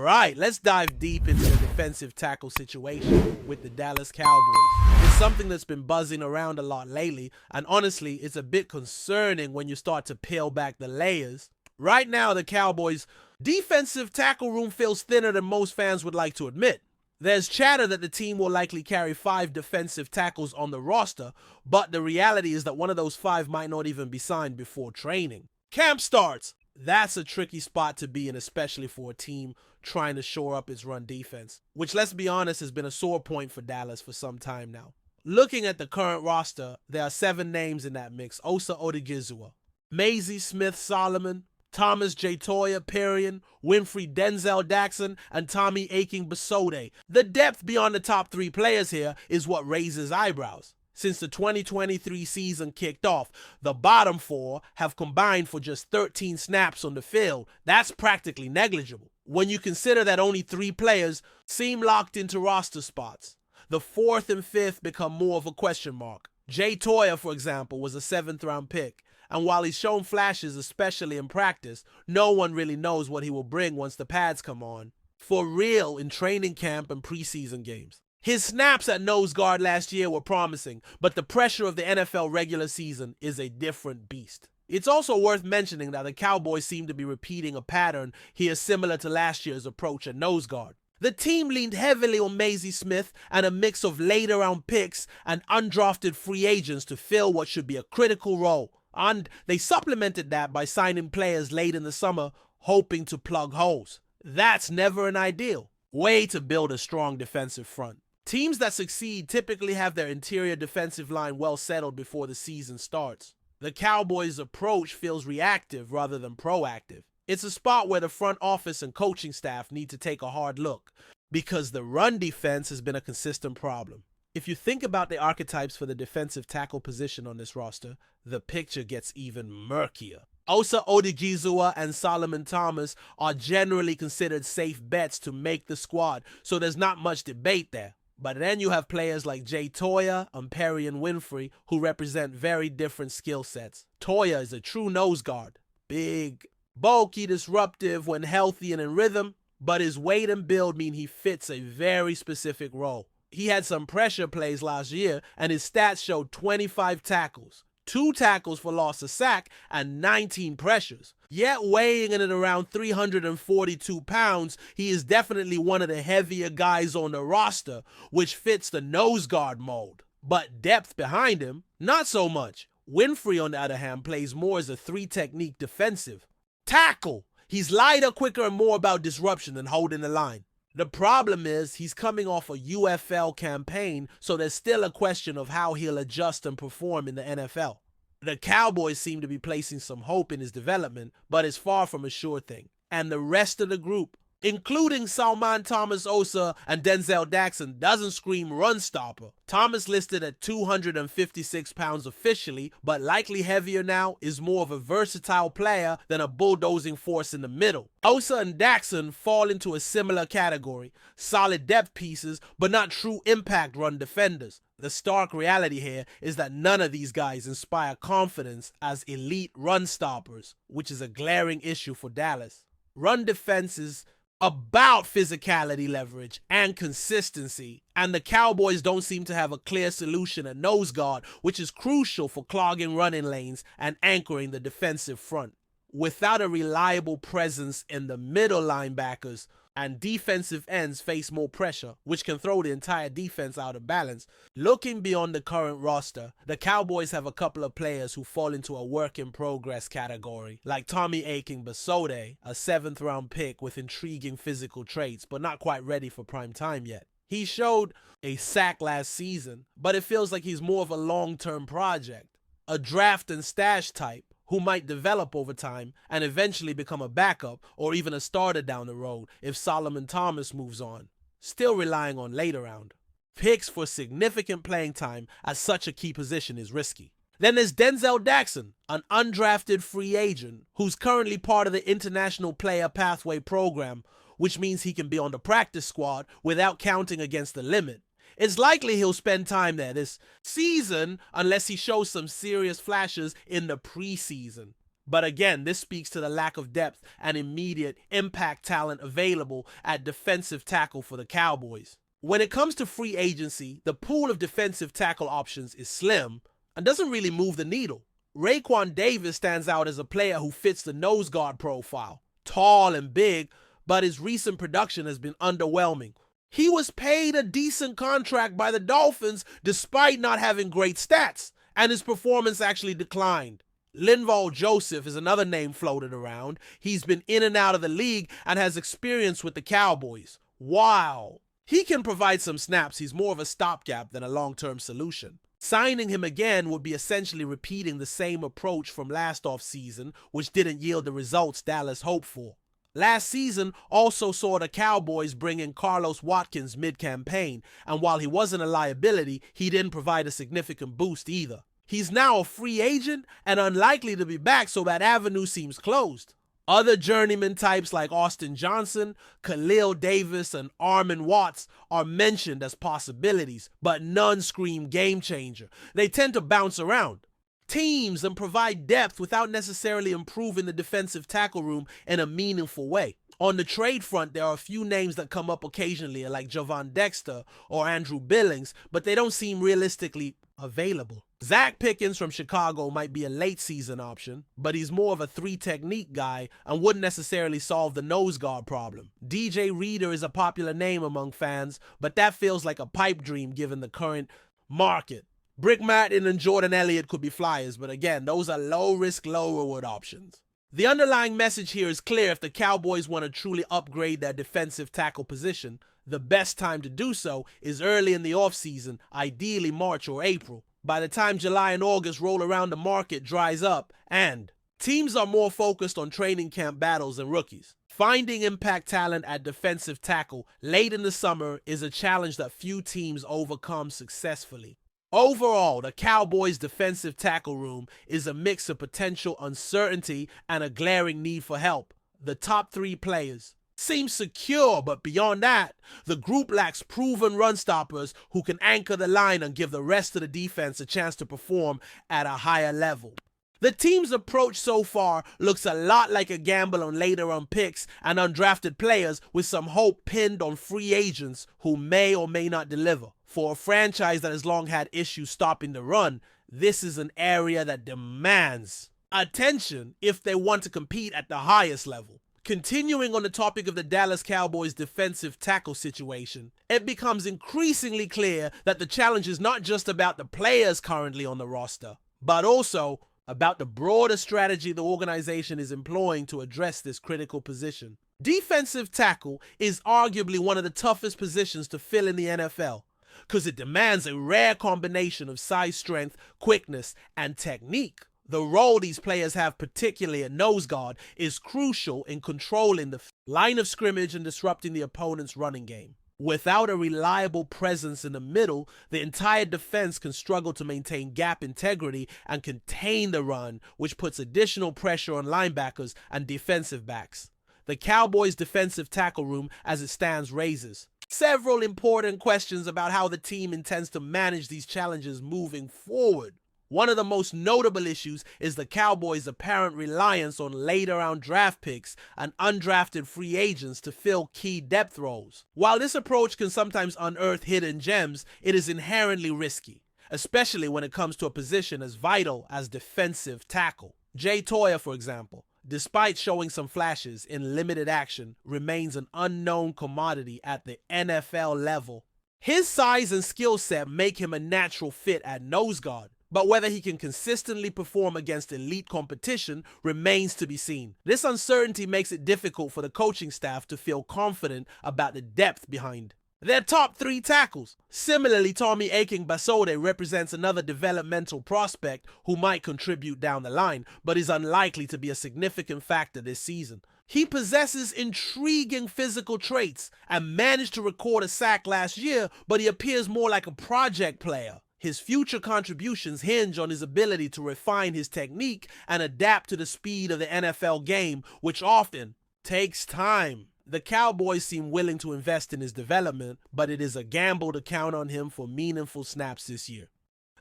Alright, let's dive deep into the defensive tackle situation with the Dallas Cowboys. It's something that's been buzzing around a lot lately, and honestly, it's a bit concerning when you start to peel back the layers. Right now, the Cowboys' defensive tackle room feels thinner than most fans would like to admit. There's chatter that the team will likely carry 5 defensive tackles on the roster, but the reality is that one of those 5 might not even be signed before training. Camp starts. That's a tricky spot to be in, especially for a team trying to shore up its run defense, which, let's be honest, has been a sore point for Dallas for some time now. Looking at the current roster, there are 7 names in that mix: Osa Odigizua, Mazie Smith-Solomon, Thomas J. Toya, Perrion, Winfrey Denzel Daxon, and Tommy Aking-Basode. The depth beyond the top 3 players here is what raises eyebrows. Since the 2023 season kicked off, the bottom 4 have combined for just 13 snaps on the field. That's practically negligible when you consider that only 3 players seem locked into roster spots. The 4th and 5th become more of a question mark. Jay Toya, for example, was a 7th round pick, and while he's shown flashes, especially in practice, no one really knows what he will bring once the pads come on for real in training camp and preseason games. His snaps at nose guard last year were promising, but the pressure of the NFL regular season is a different beast. It's also worth mentioning that the Cowboys seem to be repeating a pattern here similar to last year's approach at nose guard. The team leaned heavily on Mazie Smith and a mix of later round picks and undrafted free agents to fill what should be a critical role. And they supplemented that by signing players late in the summer, hoping to plug holes. That's never an ideal way to build a strong defensive front. Teams that succeed typically have their interior defensive line well settled before the season starts. The Cowboys' approach feels reactive rather than proactive. It's a spot where the front office and coaching staff need to take a hard look, because the run defense has been a consistent problem. If you think about the archetypes for the defensive tackle position on this roster, the picture gets even murkier. Osa Odigizua and Solomon Thomas are generally considered safe bets to make the squad, so there's not much debate there. But then you have players like Jay Toya and Perrion Winfrey who represent very different skill sets. Toya is a true nose guard. Big, bulky, disruptive when healthy and in rhythm, but his weight and build mean he fits a very specific role. He had some pressure plays last year, and his stats showed 25 tackles, 2 tackles for loss of sack, and 19 pressures. Yet weighing in at around 342 pounds, he is definitely one of the heavier guys on the roster, which fits the nose guard mold. But depth behind him, not so much. Winfrey, on the other hand, plays more as a 3-technique defensive tackle. He's lighter, quicker, and more about disruption than holding the line. The problem is he's coming off a UFL campaign, so there's still a question of how he'll adjust and perform in the NFL. The Cowboys seem to be placing some hope in his development, but it's far from a sure thing. And the rest of the group, including Salman Thomas Osa and Denzel Daxon, doesn't scream run stopper. Thomas listed at 256 pounds officially, but likely heavier now, is more of a versatile player than a bulldozing force in the middle. Osa and Daxon fall into a similar category, solid depth pieces, but not true impact run defenders. The stark reality here is that none of these guys inspire confidence as elite run stoppers, which is a glaring issue for Dallas. Run defense is about physicality, leverage, and consistency, and the Cowboys don't seem to have a clear solution at nose guard, which is crucial for clogging running lanes and anchoring the defensive front. Without a reliable presence in the middle, linebackers and defensive ends face more pressure, which can throw the entire defense out of balance. Looking beyond the current roster, the Cowboys have a couple of players who fall into a work-in-progress category, like Tommy Aking-Basode, a 7th round pick with intriguing physical traits, but not quite ready for prime time yet. He showed a sack last season, but it feels like he's more of a long-term project, a draft and stash type, who might develop over time and eventually become a backup or even a starter down the road if Solomon Thomas moves on, still relying on later round picks for significant playing time at such a key position is risky. Then there's Denzel Daxon, an undrafted free agent who's currently part of the International Player Pathway program, which means he can be on the practice squad without counting against the limit. It's likely he'll spend time there this season unless he shows some serious flashes in the preseason. But again, this speaks to the lack of depth and immediate impact talent available at defensive tackle for the Cowboys. When it comes to free agency, the pool of defensive tackle options is slim and doesn't really move the needle. Raekwon Davis stands out as a player who fits the nose guard profile. Tall and big, but his recent production has been underwhelming. He was paid a decent contract by the Dolphins despite not having great stats, and his performance actually declined. Linval Joseph is another name floated around. He's been in and out of the league and has experience with the Cowboys. Wow. He can provide some snaps. He's more of a stopgap than a long-term solution. Signing him again would be essentially repeating the same approach from last offseason, which didn't yield the results Dallas hoped for. Last season also saw the Cowboys bring in Carlos Watkins mid-campaign, and while he wasn't a liability, he didn't provide a significant boost either. He's now a free agent and unlikely to be back, so that avenue seems closed. Other journeyman types like Austin Johnson, Khalil Davis, and Armon Watts are mentioned as possibilities, but none scream game changer. They tend to bounce around teams and provide depth without necessarily improving the defensive tackle room in a meaningful way. On the trade front, there are a few names that come up occasionally, like Javon Dexter or Andrew Billings, but they don't seem realistically available. Zach Pickens from Chicago might be a late season option, but he's more of a 3-technique guy and wouldn't necessarily solve the nose guard problem. DJ Reader is a popular name among fans, but that feels like a pipe dream given the current market. Brick Martin and Jordan Elliott could be flyers, but again, those are low-risk, low-reward options. The underlying message here is clear. If the Cowboys want to truly upgrade their defensive tackle position, the best time to do so is early in the offseason, ideally March or April. By the time July and August roll around, the market dries up, and teams are more focused on training camp battles and rookies. Finding impact talent at defensive tackle late in the summer is a challenge that few teams overcome successfully. Overall, the Cowboys' defensive tackle room is a mix of potential uncertainty and a glaring need for help. The top 3 players seem secure, but beyond that, the group lacks proven run stoppers who can anchor the line and give the rest of the defense a chance to perform at a higher level. The team's approach so far looks a lot like a gamble on later-round picks and undrafted players, with some hope pinned on free agents who may or may not deliver. For a franchise that has long had issues stopping the run, this is an area that demands attention if they want to compete at the highest level. Continuing on the topic of the Dallas Cowboys' defensive tackle situation, it becomes increasingly clear that the challenge is not just about the players currently on the roster, but also about the broader strategy the organization is employing to address this critical position. Defensive tackle is arguably one of the toughest positions to fill in the NFL, because it demands a rare combination of size, strength, quickness, and technique. The role these players have, particularly at nose guard, is crucial in controlling the line of scrimmage and disrupting the opponent's running game. Without a reliable presence in the middle, the entire defense can struggle to maintain gap integrity and contain the run, which puts additional pressure on linebackers and defensive backs. The Cowboys' defensive tackle room, as it stands, raises several important questions about how the team intends to manage these challenges moving forward. One of the most notable issues is the Cowboys' apparent reliance on later-round draft picks and undrafted free agents to fill key depth roles. While this approach can sometimes unearth hidden gems, it is inherently risky, especially when it comes to a position as vital as defensive tackle. Jay Toya, for example, despite showing some flashes in limited action, remains an unknown commodity at the NFL level. His size and skill set make him a natural fit at nose guard, but whether he can consistently perform against elite competition remains to be seen. This uncertainty makes it difficult for the coaching staff to feel confident about the depth behind their top 3 tackles. Similarly, Tommy Aking-Basode represents another developmental prospect who might contribute down the line, but is unlikely to be a significant factor this season. He possesses intriguing physical traits and managed to record a sack last year, but he appears more like a project player. His future contributions hinge on his ability to refine his technique and adapt to the speed of the NFL game, which often takes time. The Cowboys seem willing to invest in his development, but it is a gamble to count on him for meaningful snaps this year.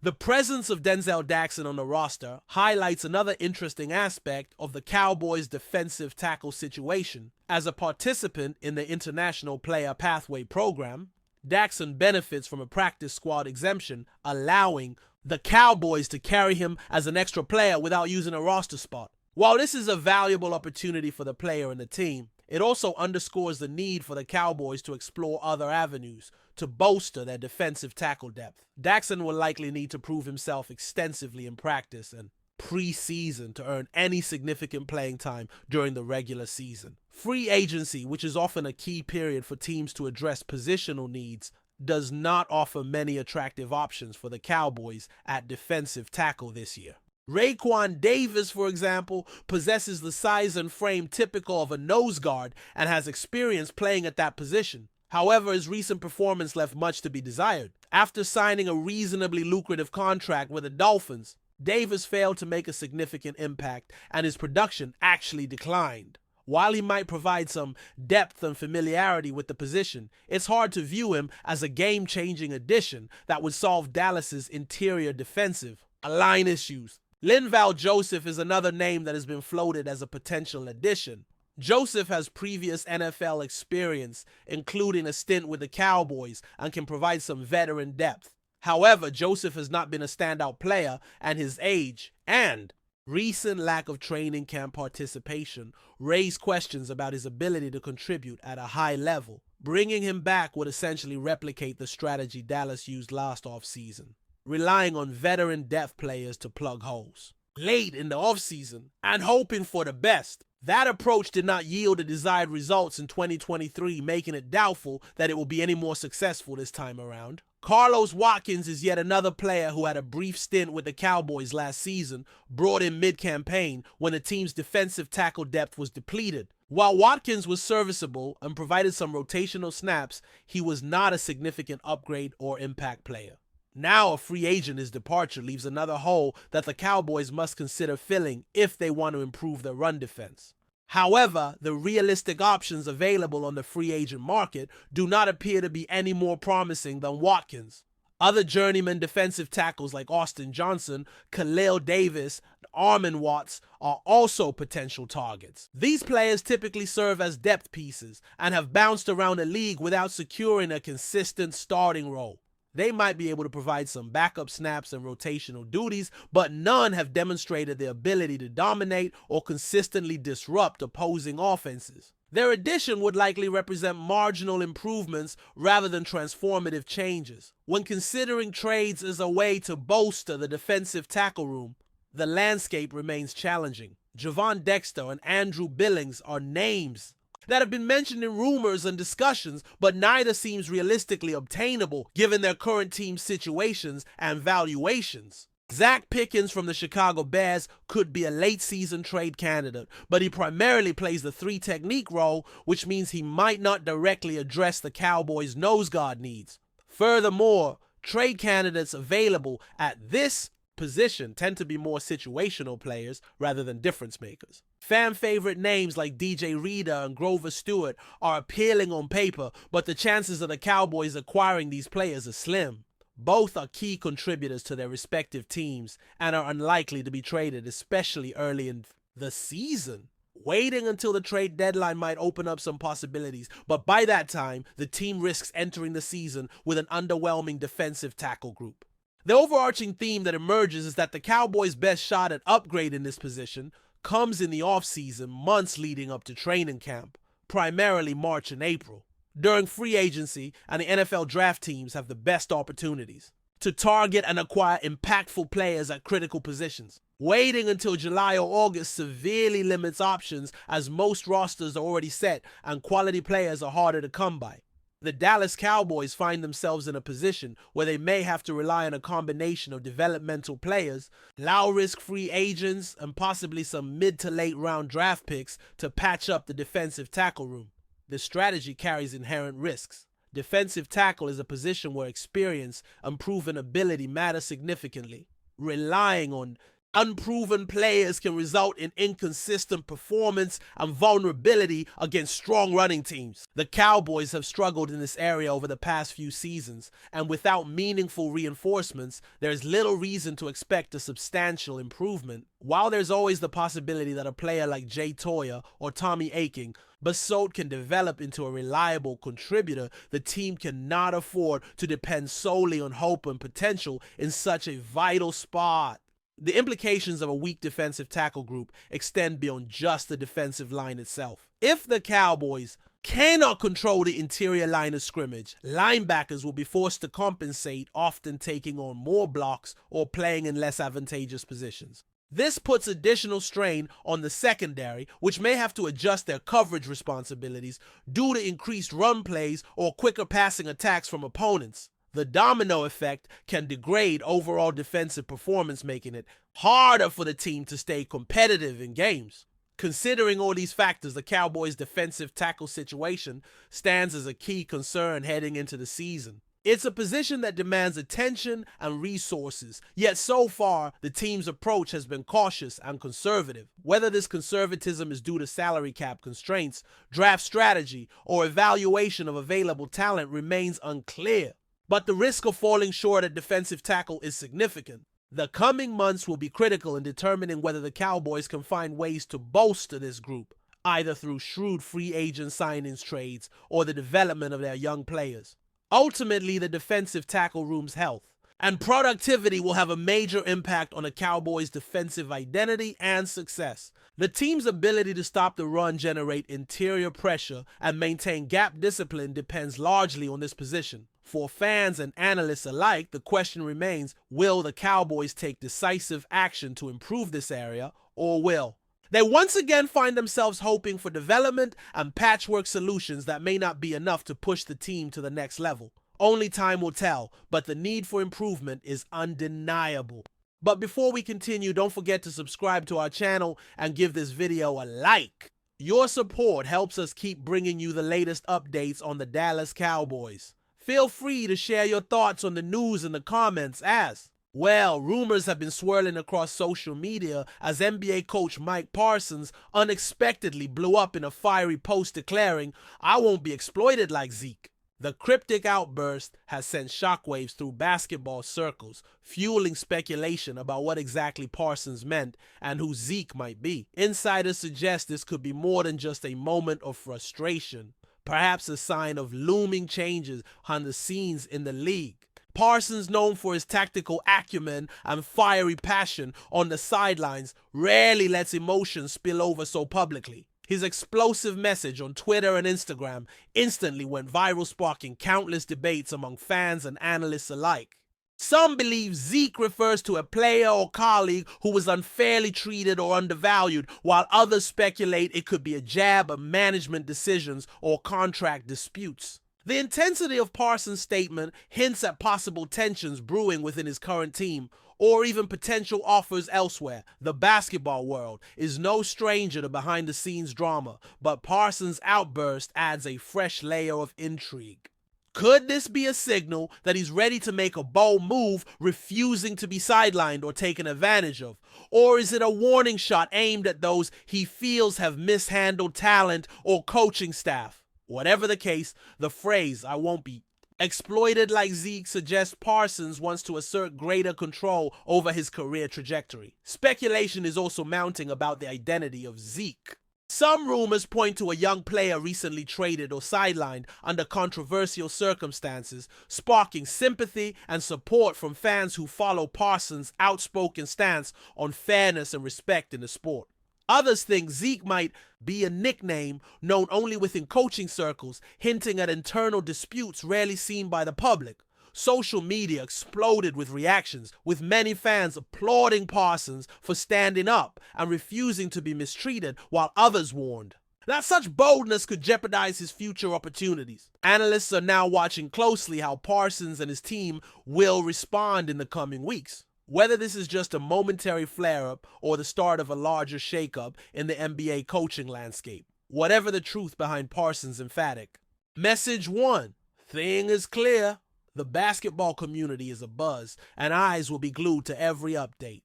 The presence of Denzel Jackson on the roster highlights another interesting aspect of the Cowboys' defensive tackle situation. As a participant in the International Player Pathway program, Jackson benefits from a practice squad exemption, allowing the Cowboys to carry him as an extra player without using a roster spot. While this is a valuable opportunity for the player and the team, it also underscores the need for the Cowboys to explore other avenues to bolster their defensive tackle depth. Jackson will likely need to prove himself extensively in practice and pre-season to earn any significant playing time during the regular season. Free agency, which is often a key period for teams to address positional needs, does not offer many attractive options for the Cowboys at defensive tackle this year. Raekwon Davis, for example, possesses the size and frame typical of a nose guard and has experience playing at that position. However, his recent performance left much to be desired. After signing a reasonably lucrative contract with the Dolphins, Davis failed to make a significant impact and his production actually declined. While he might provide some depth and familiarity with the position, it's hard to view him as a game-changing addition that would solve Dallas's interior defensive line issues. Linval Joseph is another name that has been floated as a potential addition. Joseph has previous NFL experience, including a stint with the Cowboys, and can provide some veteran depth. However, Joseph has not been a standout player, and his age and recent lack of training camp participation raise questions about his ability to contribute at a high level. Bringing him back would essentially replicate the strategy Dallas used last offseason, relying on veteran depth players to plug holes late in the offseason and hoping for the best. That approach did not yield the desired results in 2023, making it doubtful that it will be any more successful this time around. Carlos Watkins is yet another player who had a brief stint with the Cowboys last season, brought in mid-campaign when the team's defensive tackle depth was depleted. While Watkins was serviceable and provided some rotational snaps, he was not a significant upgrade or impact player. Now a free agent, his departure leaves another hole that the Cowboys must consider filling if they want to improve their run defense. However, the realistic options available on the free agent market do not appear to be any more promising than Watkins. Other journeyman defensive tackles like Austin Johnson, Khalil Davis, and Armon Watts are also potential targets. These players typically serve as depth pieces and have bounced around the league without securing a consistent starting role. They might be able to provide some backup snaps and rotational duties, but none have demonstrated the ability to dominate or consistently disrupt opposing offenses. Their addition would likely represent marginal improvements rather than transformative changes. When considering trades as a way to bolster the defensive tackle room, the landscape remains challenging. Javon Dexter and Andrew Billings are names that have been mentioned in rumors and discussions, but neither seems realistically obtainable given their current team situations and valuations. Zach Pickens from the Chicago Bears could be a late-season trade candidate, but he primarily plays the three-technique role, which means he might not directly address the Cowboys' nose guard needs. Furthermore, trade candidates available at this position tend to be more situational players rather than difference makers. Fan favorite names like DJ Reader and Grover Stewart are appealing on paper, but the chances of the Cowboys acquiring these players are slim. Both are key contributors to their respective teams and are unlikely to be traded, especially early in the season. Waiting until the trade deadline might open up some possibilities, but by that time, the team risks entering the season with an underwhelming defensive tackle group. The overarching theme that emerges is that the Cowboys' best shot at upgrading this position comes in the offseason, months leading up to training camp, primarily March and April. During free agency and the NFL draft teams have the best opportunities to target and acquire impactful players at critical positions. Waiting until July or August severely limits options as most rosters are already set and quality players are harder to come by. The Dallas Cowboys find themselves in a position where they may have to rely on a combination of developmental players, low-risk free agents, and possibly some mid to late round draft picks to patch up the defensive tackle room. This strategy carries inherent risks. Defensive tackle is a position where experience and proven ability matter significantly. Relying on Unproven players can result in inconsistent performance and vulnerability against strong running teams. The Cowboys have struggled in this area over the past few seasons, and without meaningful reinforcements, there's little reason to expect a substantial improvement. While there's always the possibility that a player like Jay Toya or Tommy Aking Basalt can develop into a reliable contributor, the team cannot afford to depend solely on hope and potential in such a vital spot. The implications of a weak defensive tackle group extend beyond just the defensive line itself. If the Cowboys cannot control the interior line of scrimmage, linebackers will be forced to compensate, often taking on more blocks or playing in less advantageous positions. This puts additional strain on the secondary, which may have to adjust their coverage responsibilities due to increased run plays or quicker passing attacks from opponents. The domino effect can degrade overall defensive performance, making it harder for the team to stay competitive in games. Considering all these factors, the Cowboys' defensive tackle situation stands as a key concern heading into the season. It's a position that demands attention and resources, yet so far, the team's approach has been cautious and conservative. Whether this conservatism is due to salary cap constraints, draft strategy, or evaluation of available talent remains unclear. But the risk of falling short at defensive tackle is significant. The coming months will be critical in determining whether the Cowboys can find ways to bolster this group, either through shrewd free agent signings trades or the development of their young players. Ultimately, the defensive tackle room's health and productivity will have a major impact on the Cowboys' defensive identity and success. The team's ability to stop the run, generate interior pressure, and maintain gap discipline depends largely on this position. For fans and analysts alike, the question remains, will the Cowboys take decisive action to improve this area, or will they once again find themselves hoping for development and patchwork solutions that may not be enough to push the team to the next level? Only time will tell, but the need for improvement is undeniable. But before we continue, don't forget to subscribe to our channel and give this video a like. Your support helps us keep bringing you the latest updates on the Dallas Cowboys. Feel free to share your thoughts on the news in the comments as well. Rumors have been swirling across social media as NBA coach Mike Parsons unexpectedly blew up in a fiery post declaring, "I won't be exploited like Zeke." The cryptic outburst has sent shockwaves through basketball circles, fueling speculation about what exactly Parsons meant and who Zeke might be. Insiders suggest this could be more than just a moment of frustration, perhaps a sign of looming changes behind the scenes in the league. Parsons, known for his tactical acumen and fiery passion on the sidelines, rarely lets emotions spill over so publicly. His explosive message on Twitter and Instagram instantly went viral, sparking countless debates among fans and analysts alike. Some believe Zeke refers to a player or colleague who was unfairly treated or undervalued, while others speculate it could be a jab at management decisions or contract disputes. The intensity of Parsons' statement hints at possible tensions brewing within his current team, or even potential offers elsewhere. The basketball world is no stranger to behind-the-scenes drama, but Parsons' outburst adds a fresh layer of intrigue. Could this be a signal that he's ready to make a bold move, refusing to be sidelined or taken advantage of? Or is it a warning shot aimed at those he feels have mishandled talent or coaching staff? Whatever the case, the phrase, "I won't be exploited like Zeke," suggests Parsons wants to assert greater control over his career trajectory. Speculation is also mounting about the identity of Zeke. Some rumors point to a young player recently traded or sidelined under controversial circumstances, sparking sympathy and support from fans who follow Parsons' outspoken stance on fairness and respect in the sport. Others think Zeke might be a nickname known only within coaching circles, hinting at internal disputes rarely seen by the public. Social media exploded with reactions, with many fans applauding Parsons for standing up and refusing to be mistreated, while others warned that such boldness could jeopardize his future opportunities. Analysts are now watching closely how Parsons and his team will respond in the coming weeks. Whether this is just a momentary flare-up or the start of a larger shakeup in the NBA coaching landscape. Whatever the truth behind Parsons' emphatic message one, thing is clear. The basketball community is abuzz, and eyes will be glued to every update.